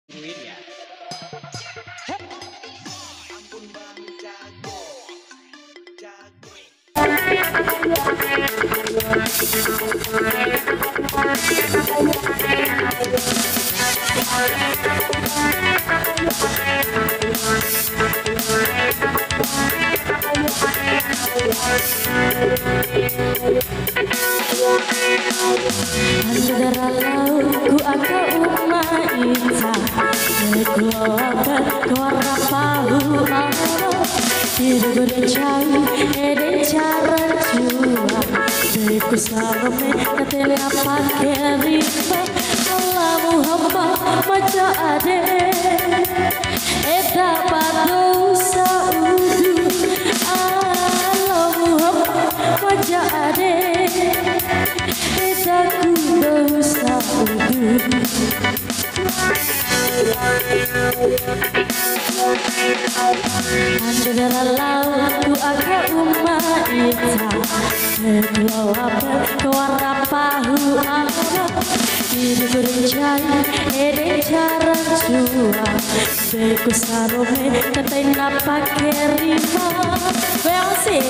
Duit ya. Antara lautku aku umaita Kekeluarga keluarga pahu Allah Hidup berencana eden cara jua Deku sarome katele pakai riba Allah Muhammad maca ade Eda padu saudu Allah Muhammad maca ade Aku dosa udu Antara lautku aku umaita Keluarga keluarga pahu Allah Hidup berencana eden cara jua Beku sarome katena pakai rima Well sih